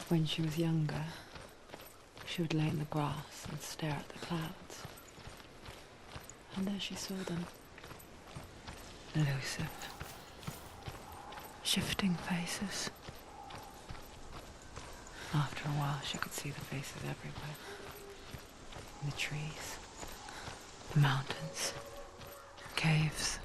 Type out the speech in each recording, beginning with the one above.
When she was younger, she would lay in the grass and stare at the clouds. And there she saw them. Elusive, shifting faces. After a while, she could see the faces everywhere. In the trees, the mountains, caves.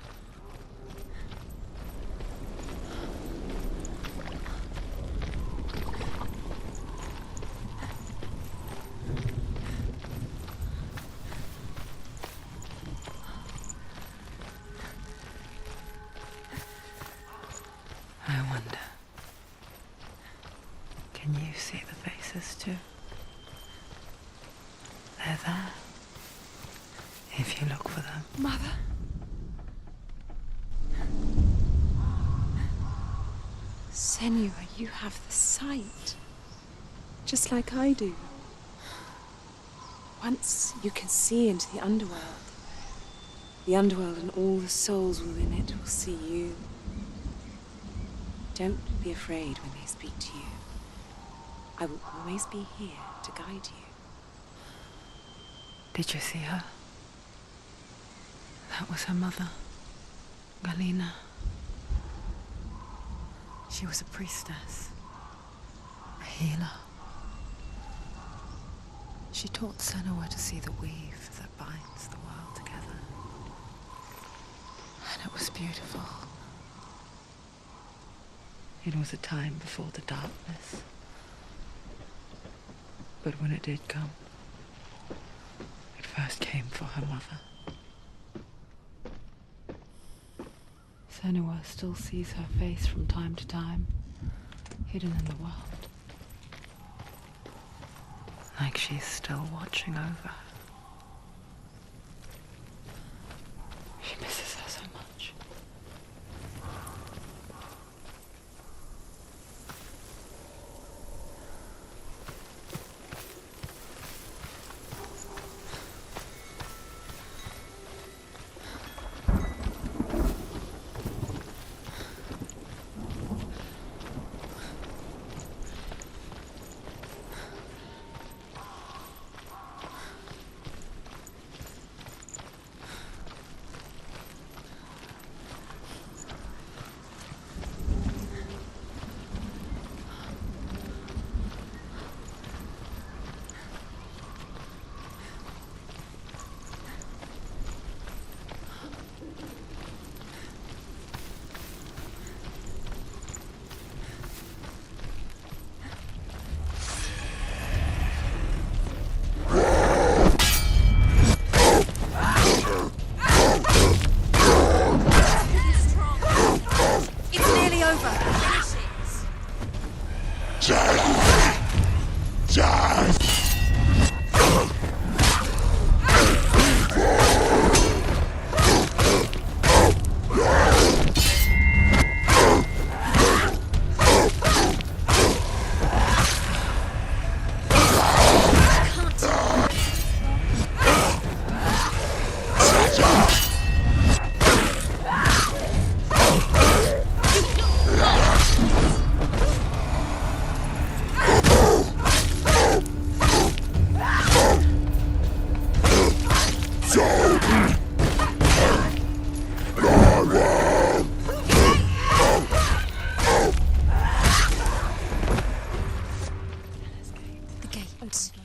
I wonder, can you see the faces too? They're there, if you look for them. Mother? Senua, you have the sight. Just like I do. Once you can see into the underworld and all the souls within it will see you. Don't be afraid when they speak to you. I will always be here to guide you. Did you see her? That was her mother, Galina. She was a priestess, a healer. She taught Senua to see the weave that binds the world together. And it was beautiful. It was a time before the darkness. But when it did come, it first came for her mother. Senua still sees her face from time to time, hidden in the world. Like she's still watching over her. She misses her so much.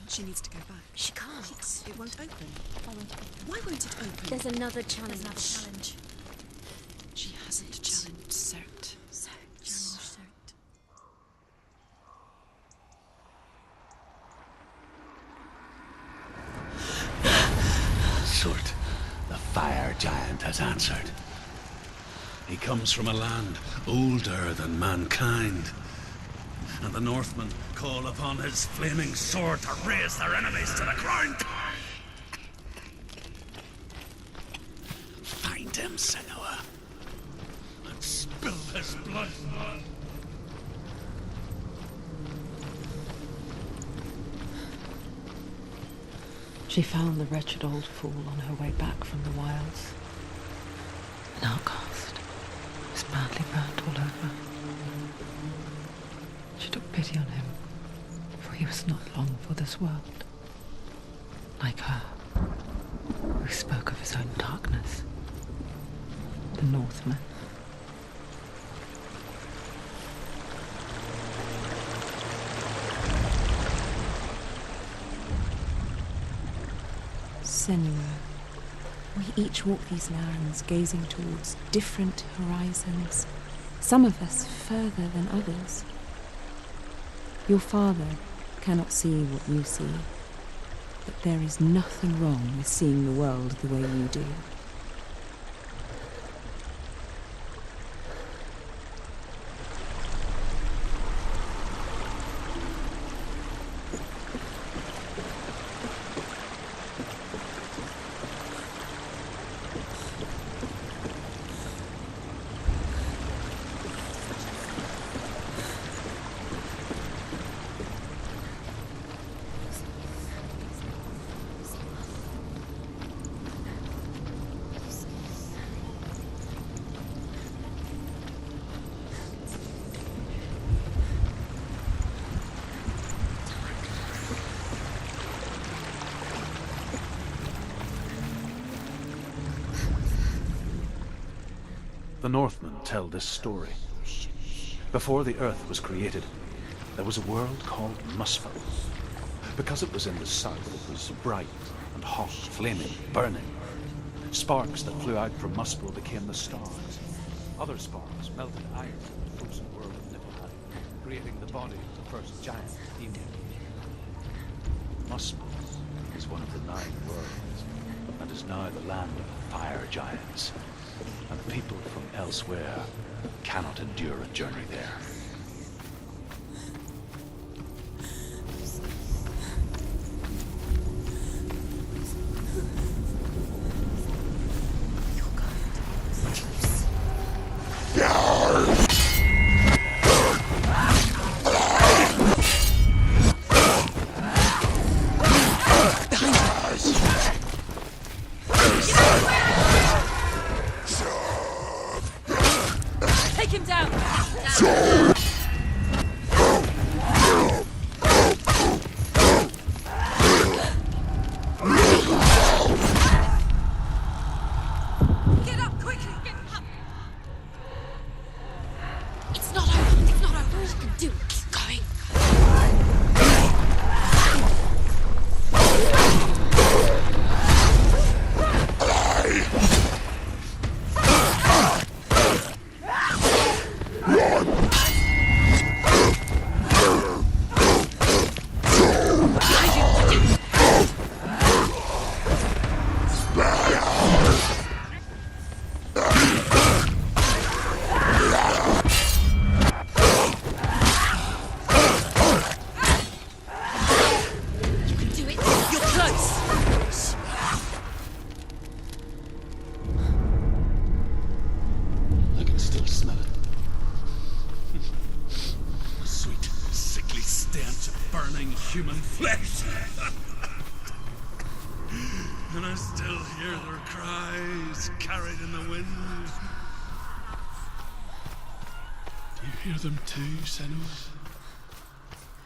She needs to go back. She can't. It won't open. Why won't it open? There's another challenge. She hasn't challenged Cert. Cert. Surt, the fire giant, has answered. He comes from a land older than mankind. And the Northmen call upon his flaming sword to raise their enemies to the ground. Find him, Senua, and spill his blood. She found the wretched old fool on her way back from the wilds. An outcast, was badly burnt all over. She took pity on him he was not long for this world. Like her, who spoke of his own darkness. The Northman. Senua, we each walk these lands gazing towards different horizons, some of us further than others. Your father cannot see what you see, but there is nothing wrong with seeing the world the way you do. The Northmen tell this story. Before the Earth was created, there was a world called Muspel. Because it was in the south, it was bright and hot, flaming, burning. Sparks that flew out from Muspel became the stars. Other sparks melted iron in the frozen world of Niflheim, creating the body of the first giant, Ymir. Muspel is one of the 9 worlds, and is now the land of the fire giants. And people from elsewhere cannot endure a journey there. Human flesh. And I still hear their cries carried in the wind. Do you hear them too, Senua?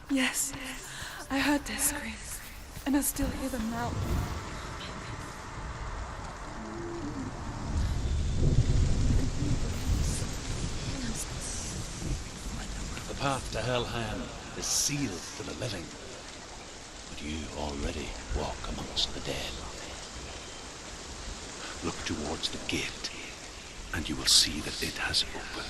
Yes, I heard their screams, and I still hear them now. The path to Hellheim is sealed to the living. You already walk amongst the dead. Look towards the gate, and you will see that it has opened.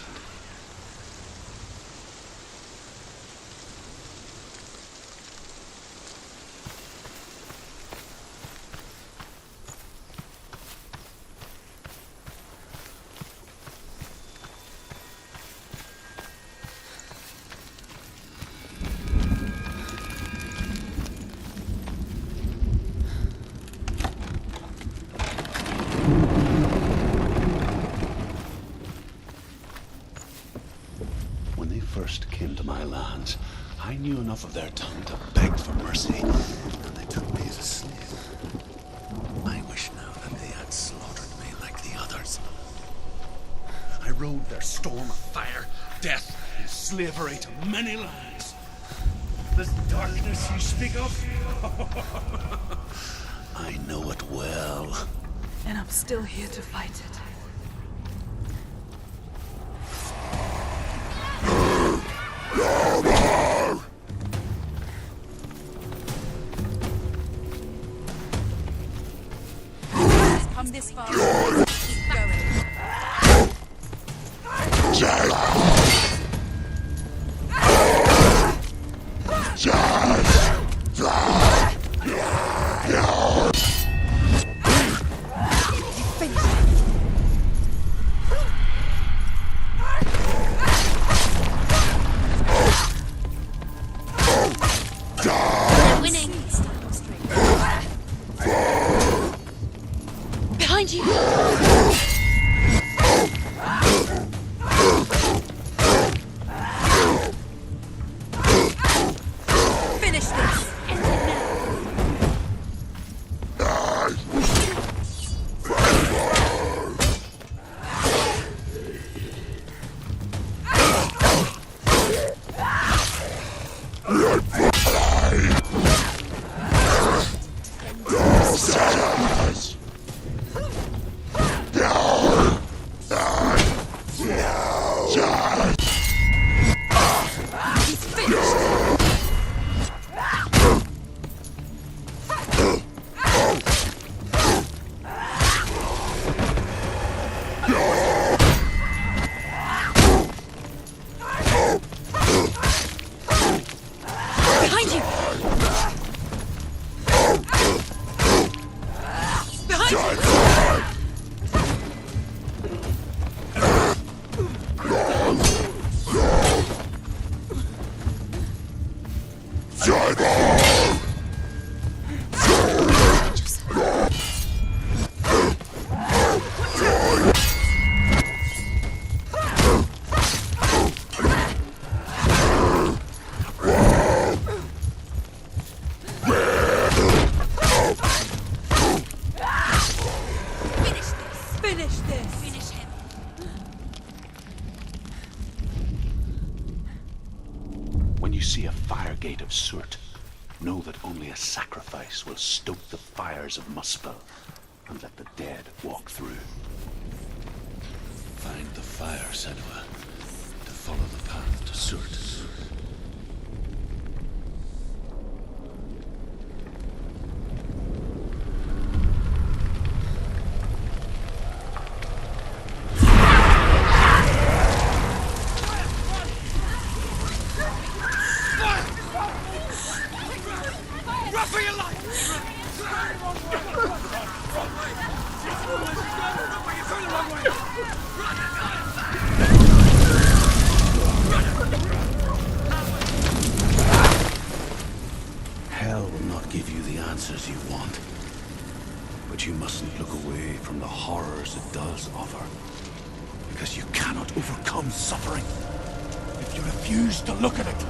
First came to my lands, I knew enough of their tongue to beg for mercy, and they took me as a slave. I wish now that they had slaughtered me like the others. I rode their storm of fire, death, and slavery to many lands. this darkness you speak of? I know it well. And I'm still here to fight it. Come this far. Keep going. We're winning. Behind you. Finish this. End it now. He's finished. Behind you. Behind you. Finish this. Finish him. When you see a fire gate of Surt, know that only a sacrifice will stoke the fires of Muspel and let the dead walk through. Find the fire, Senua, to follow the path to Surt. Run for your life! Hell will not give you the answers you want. But you mustn't look away from the horrors it does offer. Because you cannot overcome suffering if you refuse to look at it.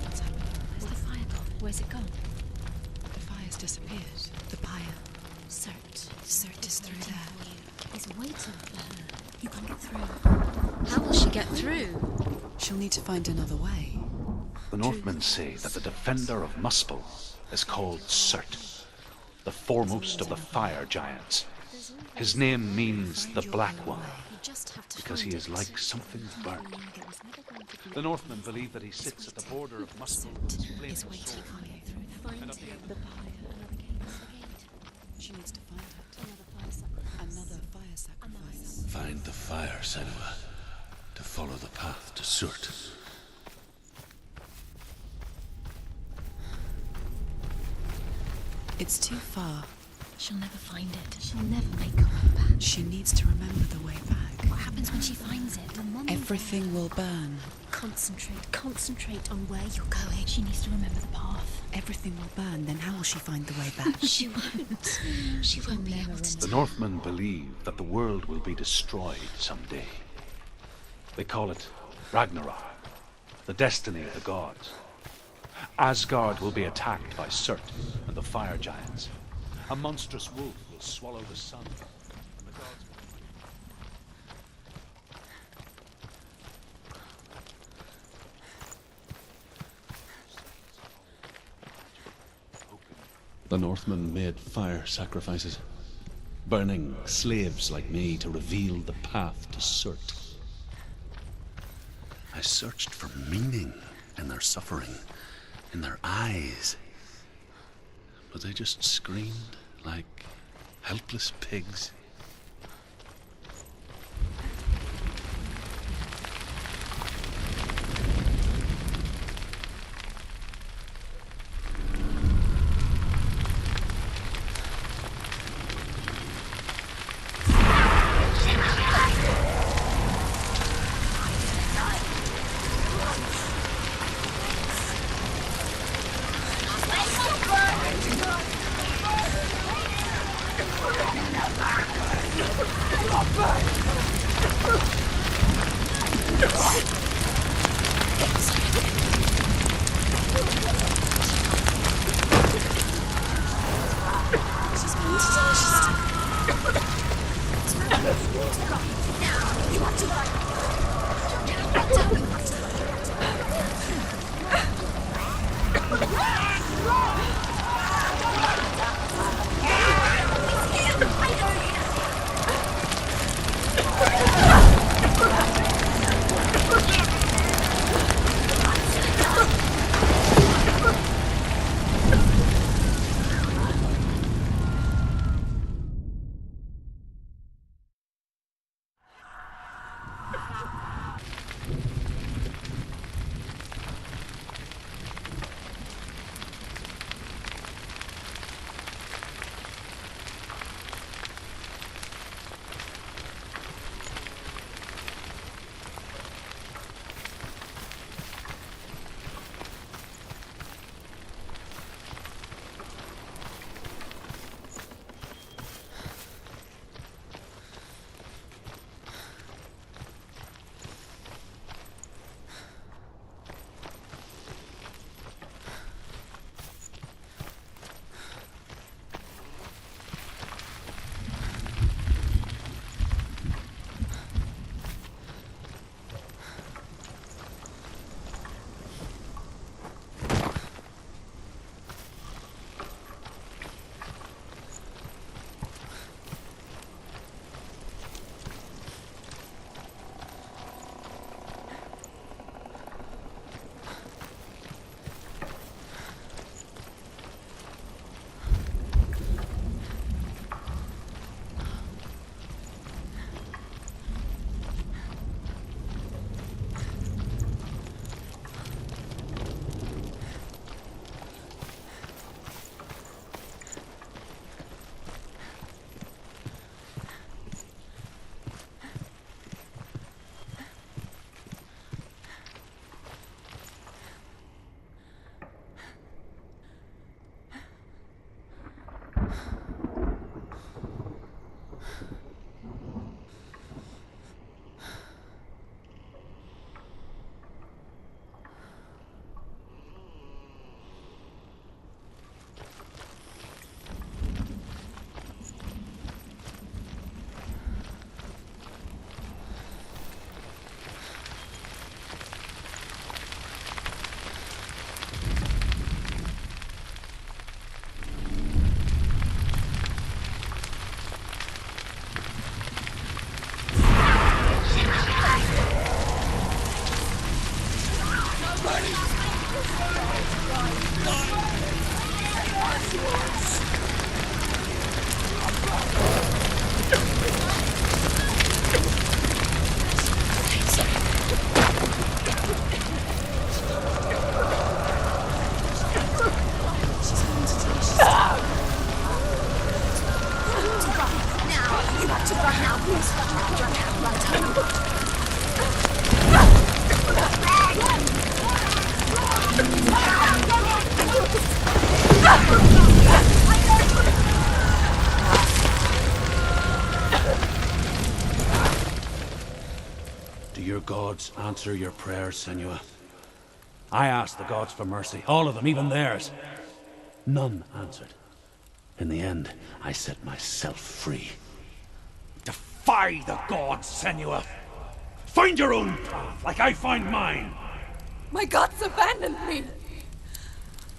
What's happened? Where's the fire gone? Where's it gone? The fire's disappeared. The pyre. Cert. Cert is through there. He's waiting for her. You can't get through. How will she get through? She'll need to find another way. The Northmen say that the defender of Muspel is called Surt, the foremost of the fire giants. His name means the Black One, You just have to because he find is it. like something burnt. It was never going to be The Northmen believe that he sits at the border of Muspel with his flaming Is waiting sword. for you. Find And at the end the pyre. Another gate. She needs to find it. Another fire sacrifice. Another fire sacrifice. Find the fire, Senua, to follow the path to Surt. It's too far. She'll never find it. She'll never make her way back. She needs to remember the way back. What happens when she finds it? Everything will burn. Concentrate on where you're going. She needs to remember the path. Everything will burn, then how will she find the way back? She won't. She won't be able to. The Northmen believe that the world will be destroyed someday. They call it Ragnarok, the destiny of the gods. Asgard will be attacked by Surt and the fire giants. A monstrous wolf will swallow the sun, and the gods will The Northmen made fire sacrifices, burning slaves like me to reveal the path to Surt. I searched for meaning in their suffering, in their eyes. But they just screamed like helpless pigs. Do your gods answer your prayers, Senua? I asked the gods for mercy, all of them, even theirs. None answered. In the end, I set myself free. Defy the gods, Senua! Find your own path, like I find mine! My gods abandoned me!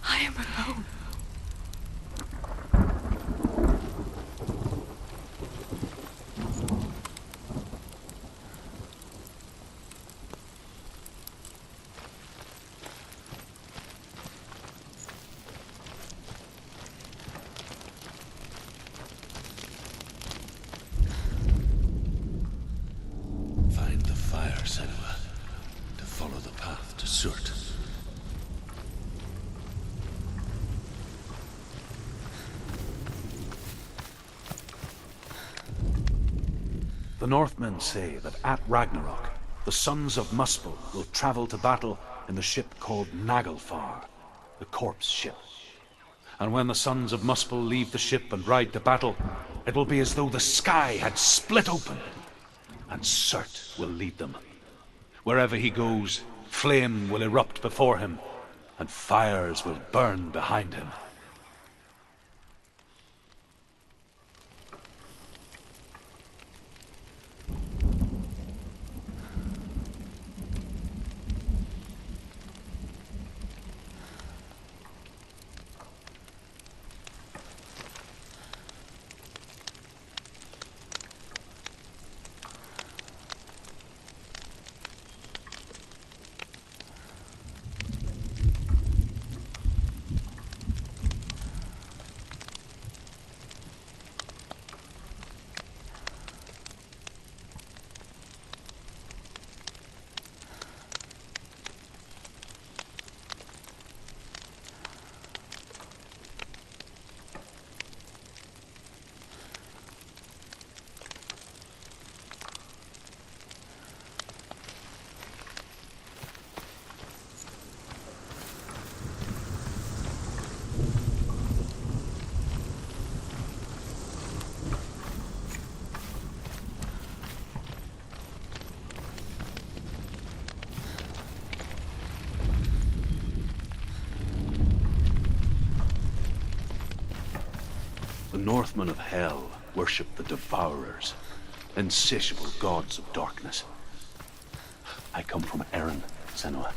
I am alone. The Northmen say that at Ragnarok, the sons of Muspel will travel to battle in the ship called Naglfar, the corpse ship. And when the sons of Muspel leave the ship and ride to battle, it will be as though the sky had split open, and Surt will lead them. Wherever he goes, flame will erupt before him, and fires will burn behind him. The Northmen of Hell worship the Devourers, insatiable gods of darkness. I come from Erin, Senua,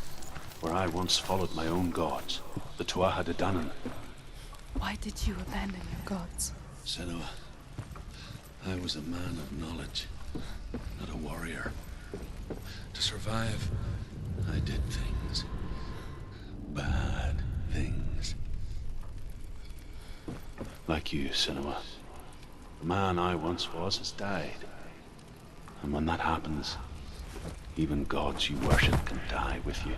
where I once followed my own gods, the Tuatha De Danann. Why did you abandon your gods? Senua, I was a man of knowledge, not a warrior. To survive, I did things. Bad things. Like you, Senua. The man I once was has died. And when that happens, even gods you worship can die with you.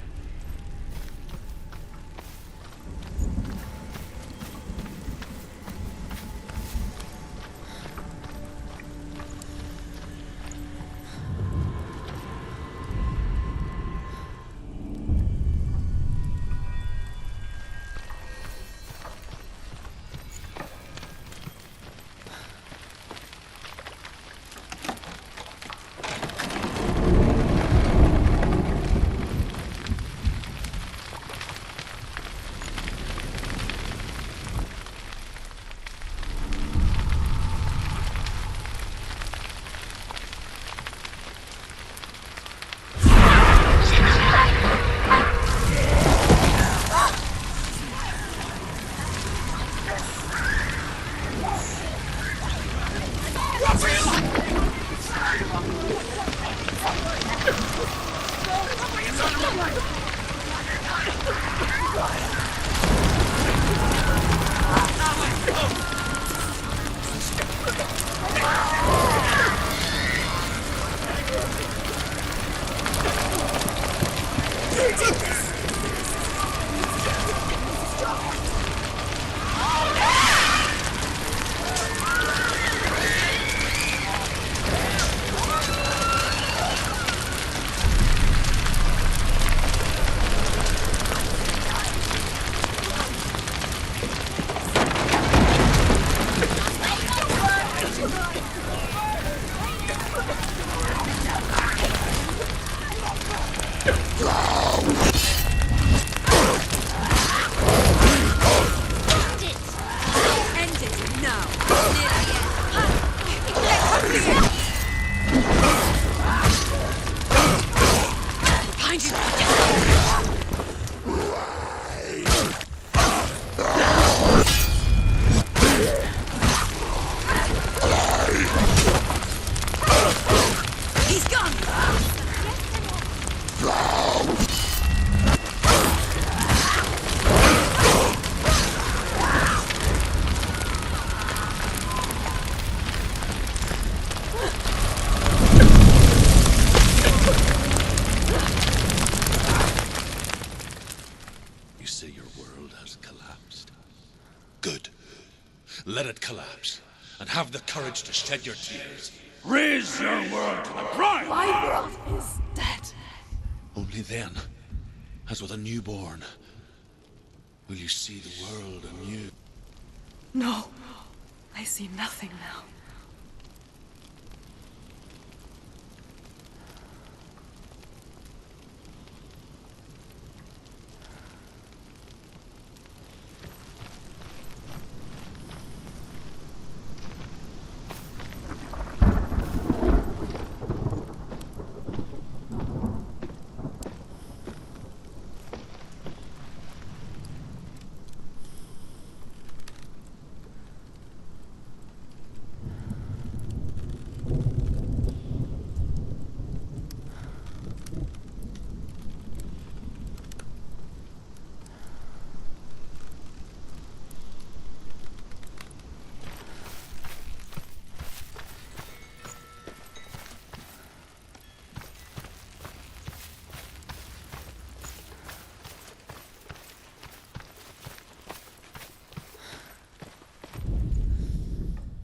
Good. Let it collapse, and have the courage to shed your tears. Raise your world to the prime! My world is dead. Only then, as with a newborn, will you see the world anew. No, I see nothing now.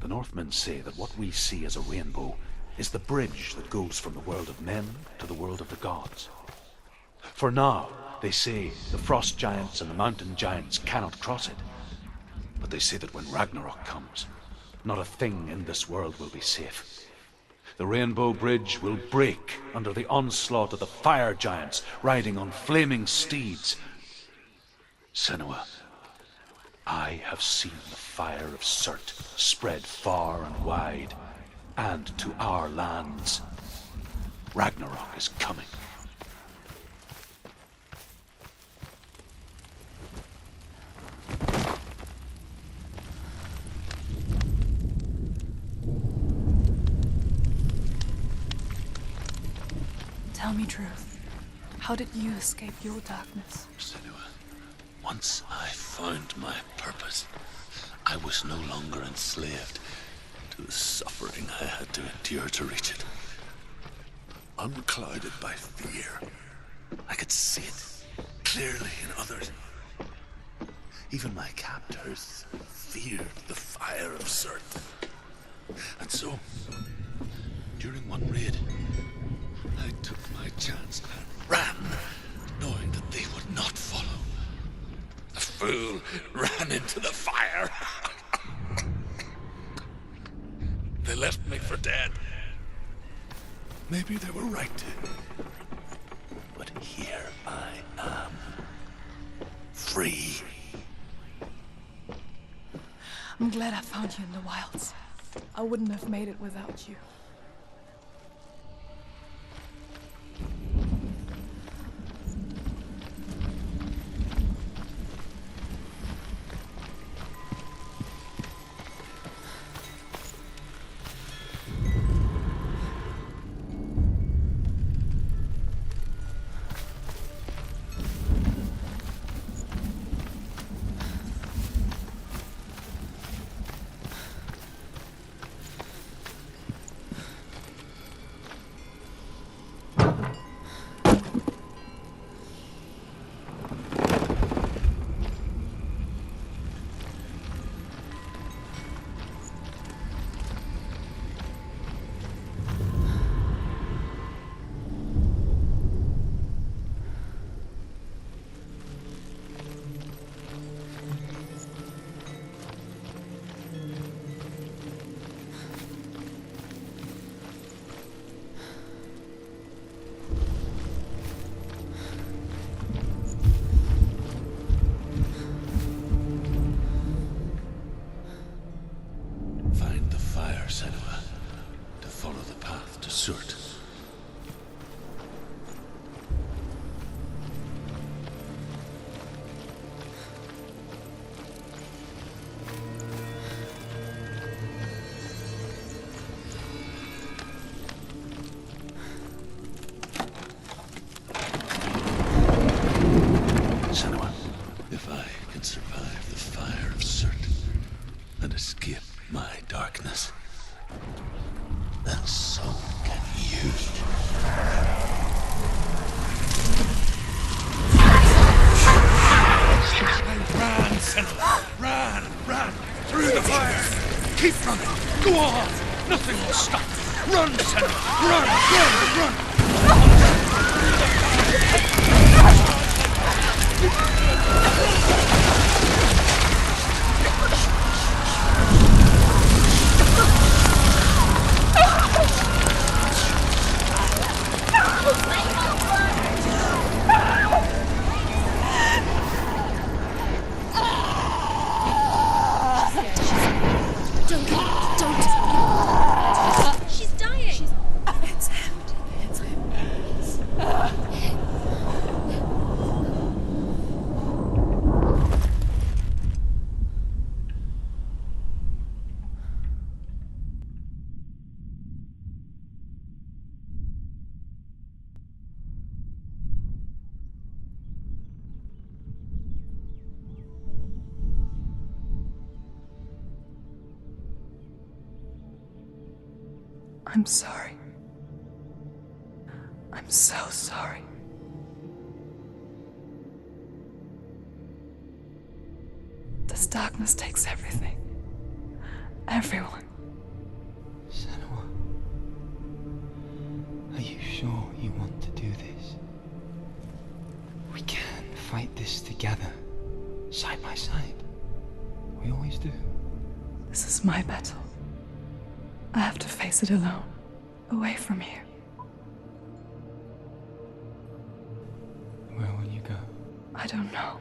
The Northmen say that what we see as a rainbow is the bridge that goes from the world of men to the world of the gods. For now, they say, the frost giants and the mountain giants cannot cross it. But they say that when Ragnarok comes, not a thing in this world will be safe. The rainbow bridge will break under the onslaught of the fire giants riding on flaming steeds. Senua, I have seen the fire of Surt spread far and wide, and to our lands. Ragnarok is coming. Tell me truth. How did you escape your darkness? Senua, once I found my purpose, I was no longer enslaved to the suffering I had to endure to reach it. Unclouded by fear, I could see it clearly in others. Even my captors feared the fire of Surt. And so, during one raid, I took my chance and ran, knowing that they would not follow. The fool ran into the fire. They left me for dead. Maybe they were right to. But here I am. Free. I'm glad I found you in the wilds. I wouldn't have made it without you. Senua, to follow the path to Surt. Senua, if I can survive the fire of Surt and escape my darkness, then so can you. Run, Senua! Run! Run! Through the fire! Keep running! Go on! Nothing will stop you! Run, Senua! Run, run, run! She's dying! It's him. It's him. I'm sorry. I'm so sorry. This darkness takes everything. Everyone. Senua, are you sure you want to do this? We can fight this together, side by side. We always do. This is my battle. I have to face it alone, away from here. Where will you go? I don't know.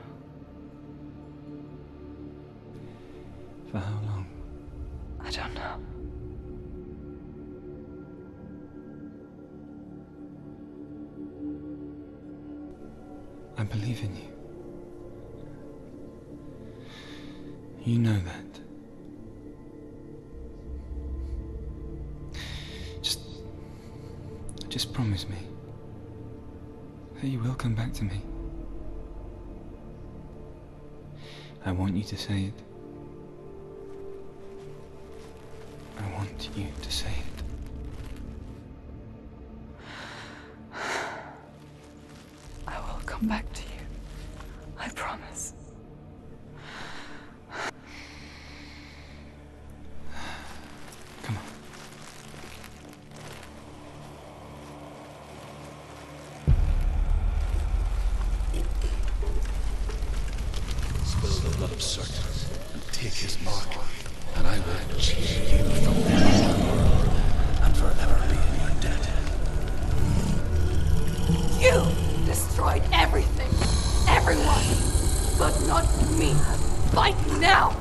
For how long? I don't know. I believe in you. You know that. Just promise me that you will come back to me. I want you to say it. I want you to say it. I will come back to you. I promise. Come on. Spill the blood of Circe and take his mark, and I will cheat you from the world and forever be in your debt. You destroyed everything, everyone, but not me. Fight now!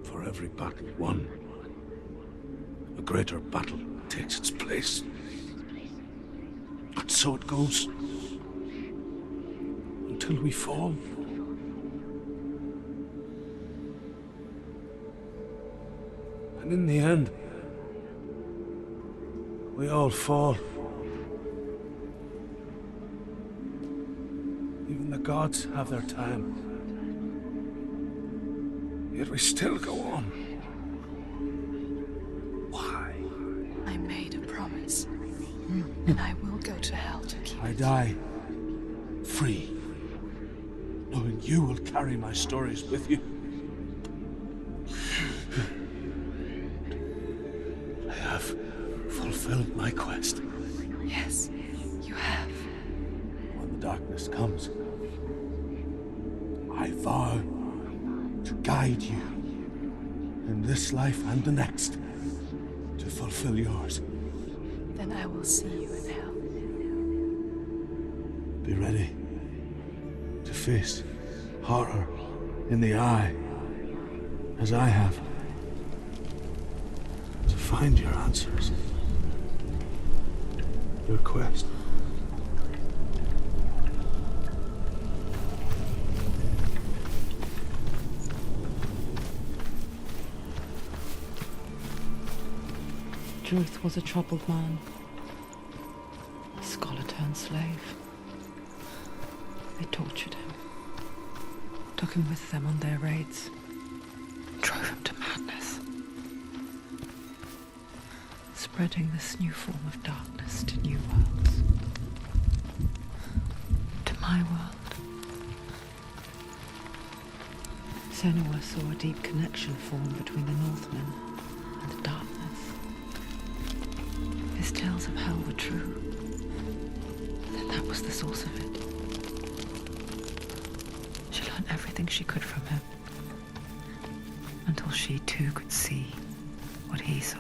For every battle won, a greater battle takes its place. And so it goes. Until we fall. And in the end, we all fall. gods have their time. Yet we still go on. Why? I made a promise, and I will go to hell to keep I it. die free, knowing you will carry my stories with you. I have fulfilled my quest. Yes, you have. When the darkness comes, I vow to guide you in this life and the next to fulfill yours. Then I will see you in hell. Be ready to face horror in the eye, as I have, to find your answers, your quest. Druth was a troubled man, a scholar turned slave. They tortured him, took him with them on their raids, drove him to madness, spreading this new form of darkness to new worlds, to my world. Senua saw a deep connection form between the Northmen and the darkness. His tales of hell were true. Then that was the source of it. She learned everything she could from him, until she too could see what he saw.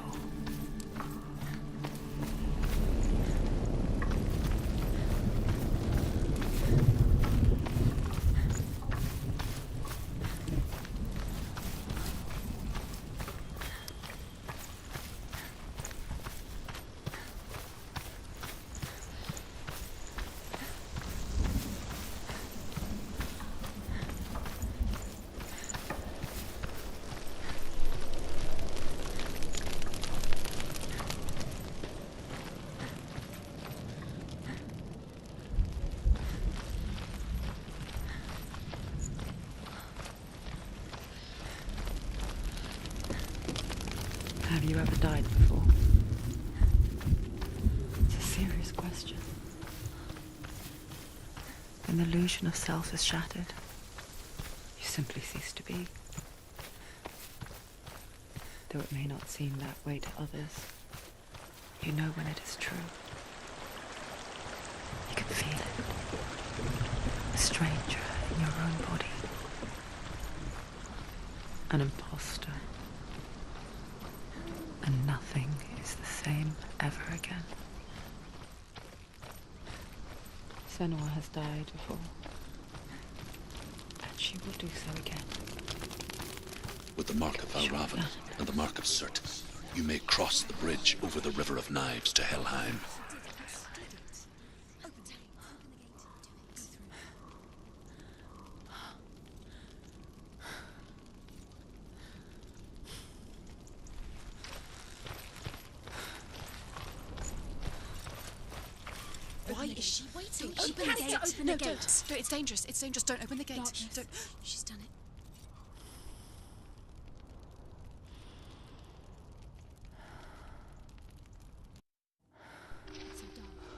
Have you ever died before? It's a serious question. When the illusion of self is shattered, you simply cease to be. Though it may not seem that way to others, you know when it is true. You can feel it. A stranger in your own body. An imposter. And nothing is the same ever again. Senua has died before, and she will do so again. With the mark of Valravan and the mark of Surt, you may cross the bridge over the River of Knives to Helheim. Why is she waiting? She Open the has gate. to open No, the gate. don't. It's dangerous. It's dangerous. Don't open the gate. Darkness. Don't. She's done it.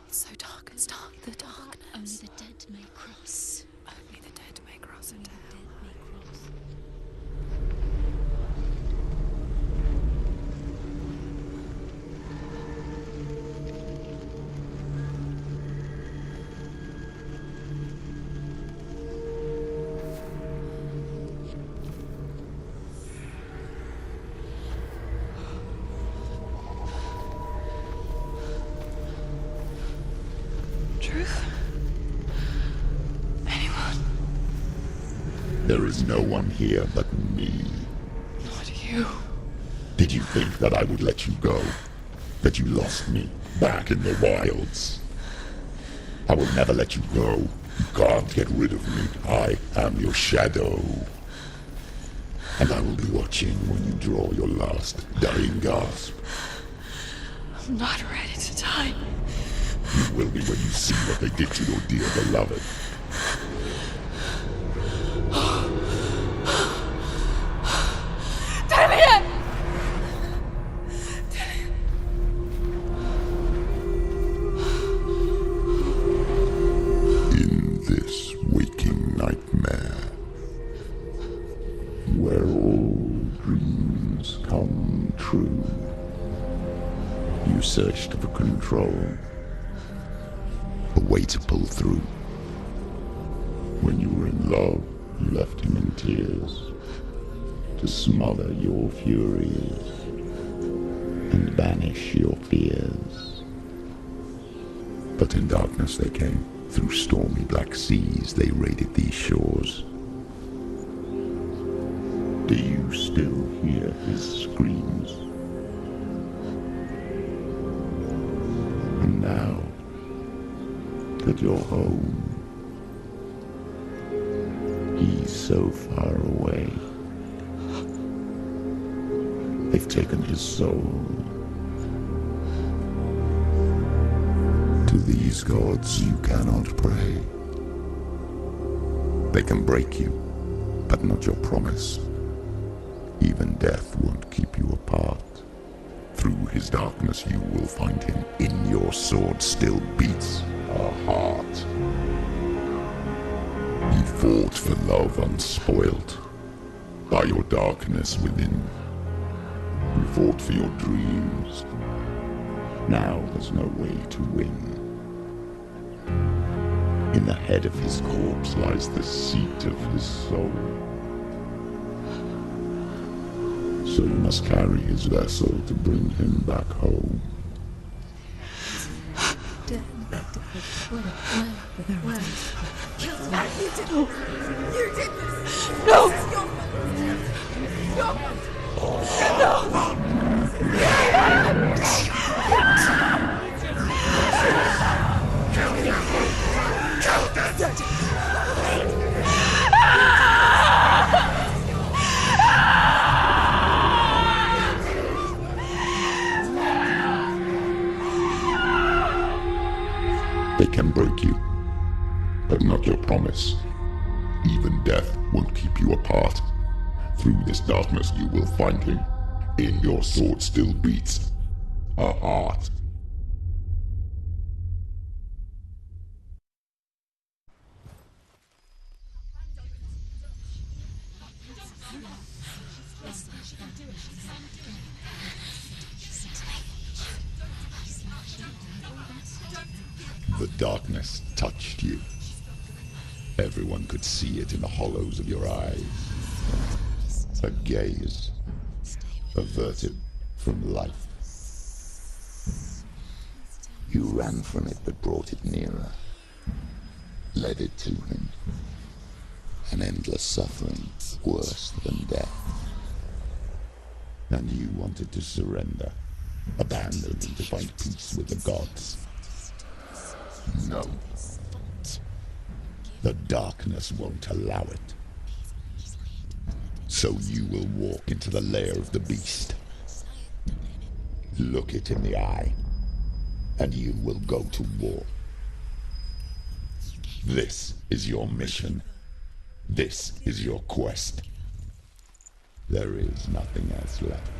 It's so dark. It's dark. The darkness. Only the dead may cross. Only the dead may cross into hell. Dead may cross. Truth? Anyone? There is no one here but me. Not you. Did you think that I would let you go? That you lost me back in the wilds? I will never let you go. You can't get rid of me. I am your shadow. And I will be watching when you draw your last dying gasp. I'm not ready to die. You will be when you see what they did to your dear beloved. true. You searched for control, a way to pull through. When you were in love, you left him in tears, to smother your furies and banish your fears. But in darkness they came, through stormy black seas they raided these shores. Do you still hear his screams? And now that you're home, he's so far away. They've taken his soul. To these gods you cannot pray. They can break you, but not your promise. Even death won't keep you apart. Through his darkness you will find him. In your sword still beats a heart. You fought for love unspoilt by your darkness within. You fought for your dreams. Now there's no way to win. In the head of his corpse lies the seat of his soul. So you must carry his vessel to bring him back home. You did this! No! This is your fault! Your fault! They can break you, but not your promise. Even death won't keep you apart. Through this darkness you will find him. In your sword still beats a heart. The darkness touched you. Everyone could see it in the hollows of your eyes. A gaze averted from life. You ran from it but brought it nearer, led it to him. An endless suffering, worse than death. And you wanted to surrender, abandon and to find peace with the gods. No. The darkness won't allow it. So you will walk into the lair of the beast. Look it in the eye, and you will go to war. This is your mission. This is your quest. There is nothing else left.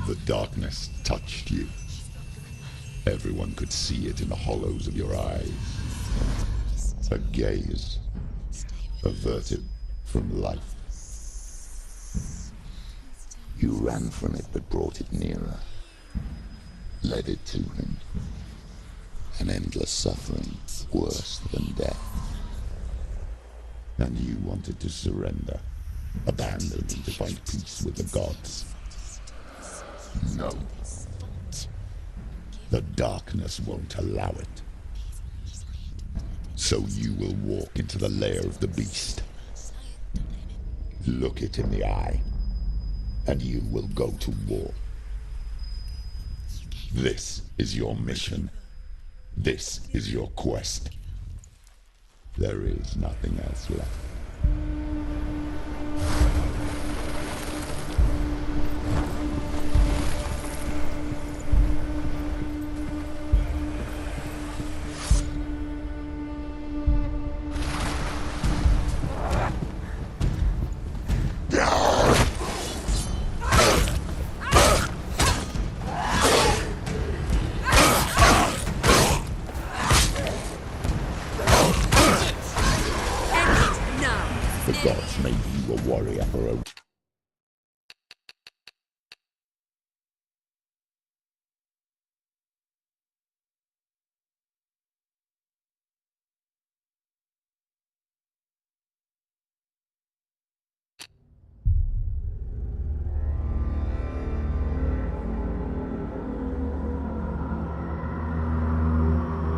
The darkness touched you. Everyone could see it in the hollows of your eyes. A gaze averted from life. You ran from it but brought it nearer. Led it to him. An endless suffering, worse than death. And you wanted to surrender, abandon and to find peace with the gods. No. The darkness won't allow it. So you will walk into the lair of the beast. Look it in the eye, and you will go to war. This is your mission. This is your quest. There is nothing else left. The gods made you a warrior for a